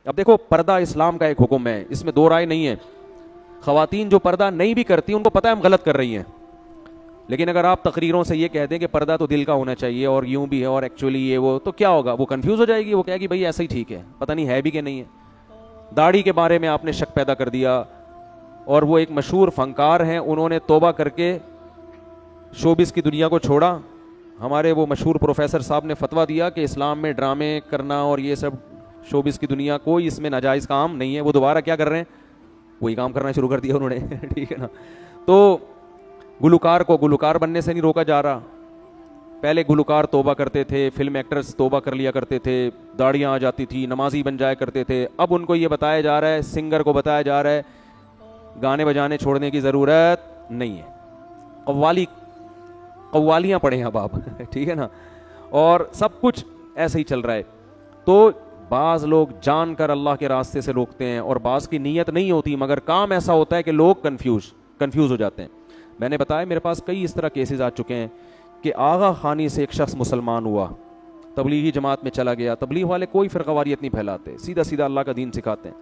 اب دیکھو پردہ اسلام کا ایک حکم ہے, اس میں دو رائے نہیں ہے. خواتین جو پردہ نہیں بھی کرتی ان کو پتہ ہے ہم غلط کر رہی ہیں, لیکن اگر آپ تقریروں سے یہ کہہ دیں کہ پردہ تو دل کا ہونا چاہیے اور یوں بھی ہے اور ایکچولی یہ وہ, تو کیا ہوگا؟ وہ کنفیوز ہو جائے گی, وہ کہے گی بھائی ایسا ہی ٹھیک ہے, پتہ نہیں ہے بھی کہ نہیں ہے. داڑھی کے بارے میں آپ نے شک پیدا کر دیا, اور وہ ایک مشہور فنکار ہیں, انہوں نے توبہ کر کے شوبز کی دنیا کو چھوڑا. ہمارے وہ مشہور پروفیسر صاحب نے فتویٰ دیا کہ اسلام میں ڈرامے کرنا اور یہ سب شوبز کی دنیا, کوئی اس میں ناجائز کام نہیں ہے. وہ دوبارہ کیا کر رہے ہیں؟ وہی کام کرنا شروع کر دیا انہوں نے. ٹھیک ہے نا. تو گلوکار کو گلوکار بننے سے نہیں روکا جا رہا. پہلے گلوکار توبہ کرتے تھے, فلم ایکٹرز توبہ کر لیا کرتے تھے, داڑیاں آ جاتی تھی, نمازی بن جایا کرتے تھے. اب ان کو یہ بتایا جا رہا ہے, سنگر کو بتایا جا رہا ہے گانے بجانے چھوڑنے کی ضرورت نہیں ہے, قوالیاں پڑھیں اب آپ. ٹھیک ہے نا. اور سب کچھ ایسے ہی چل رہا ہے. تو بعض لوگ جان کر اللہ کے راستے سے روکتے ہیں, اور بعض کی نیت نہیں ہوتی مگر کام ایسا ہوتا ہے کہ لوگ کنفیوز ہو جاتے ہیں. میں نے بتایا میرے پاس کئی اس طرح کیسز آ چکے ہیں کہ آغا خانی سے ایک شخص مسلمان ہوا, تبلیغی جماعت میں چلا گیا. تبلیغ والے کوئی فرقہ واریت نہیں پھیلاتے, سیدھا سیدھا اللہ کا دین سکھاتے ہیں.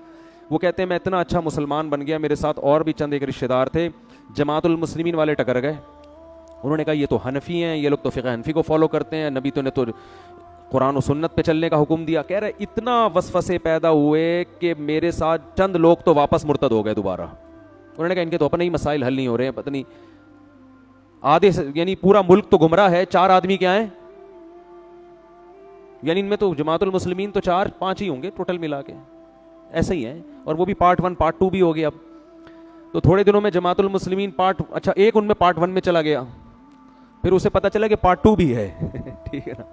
وہ کہتے ہیں میں اتنا اچھا مسلمان بن گیا, میرے ساتھ اور بھی چند ایک رشتہ دار تھے, جماعت المسلمین والے ٹکر گئے. انہوں نے کہا یہ تو حنفی ہیں, یہ لوگ تو فقہ حنفی کو فالو کرتے ہیں, نبی تو نے تو قرآن و سنت پہ چلنے کا حکم دیا. کہہ رہے اتنا وسوسے پیدا ہوئے کہ میرے ساتھ چند لوگ تو واپس مرتد ہو گئے دوبارہ. انہوں نے کہا ان کے تو اپنے ہی مسائل حل نہیں ہو رہے ہیں, پتہ نہیں آدھے یعنی پورا ملک تو گمراہ ہے, 4 آدمی کیا ہیں, یعنی ان میں تو جماعت المسلمین تو 4-5 ہی ہوں گے ٹوٹل ملا کے, ایسے ہی ہیں. اور وہ بھی پارٹ 1 پارٹ 2 بھی ہو گیا. اب تو تھوڑے دنوں میں جماعت المسلمین اچھا ایک ان میں پارٹ 1 میں چلا گیا, پھر اسے پتہ چلا کہ پارٹ 2 بھی ہے. ٹھیک ہے نا.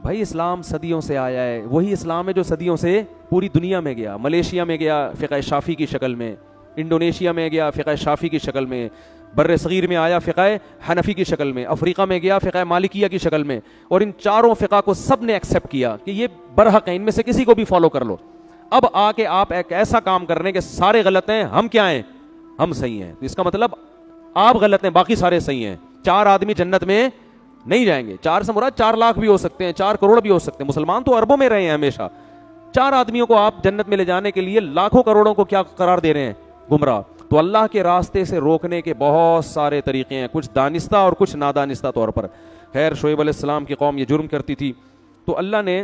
بھائی اسلام صدیوں سے آیا ہے, وہی اسلام ہے جو صدیوں سے پوری دنیا میں گیا. ملیشیا میں گیا فقہ شافی کی شکل میں, انڈونیشیا میں گیا فقہ شافی کی شکل میں, بر صغیر میں آیا فقہ حنفی کی شکل میں, افریقہ میں گیا فقہ مالکیہ کی شکل میں. اور ان چاروں فقہ کو سب نے ایکسیپٹ کیا کہ یہ برحق ہیں, ان میں سے کسی کو بھی فالو کر لو. اب آ کے آپ ایک ایسا کام کر رہے ہیں کہ سارے غلط ہیں, ہم کیا ہیں, ہم صحیح ہیں. تو اس کا مطلب آپ غلط ہیں, باقی سارے صحیح ہیں. 4 آدمی جنت میں نہیں جائیں گے. 4 سے مراد 4 لاکھ بھی ہو سکتے ہیں, 4 کروڑ بھی ہو سکتے ہیں. مسلمان تو اربوں میں رہے ہیں ہمیشہ. 4 آدمیوں کو آپ جنت میں لے جانے کے لیے لاکھوں کروڑوں کو کیا قرار دے رہے ہیں, گمراہ. تو اللہ کے راستے سے روکنے کے بہت سارے طریقے ہیں, کچھ دانستہ اور کچھ نادانستہ طور پر. خیر شعیب علیہ السلام کی قوم یہ جرم کرتی تھی, تو اللہ نے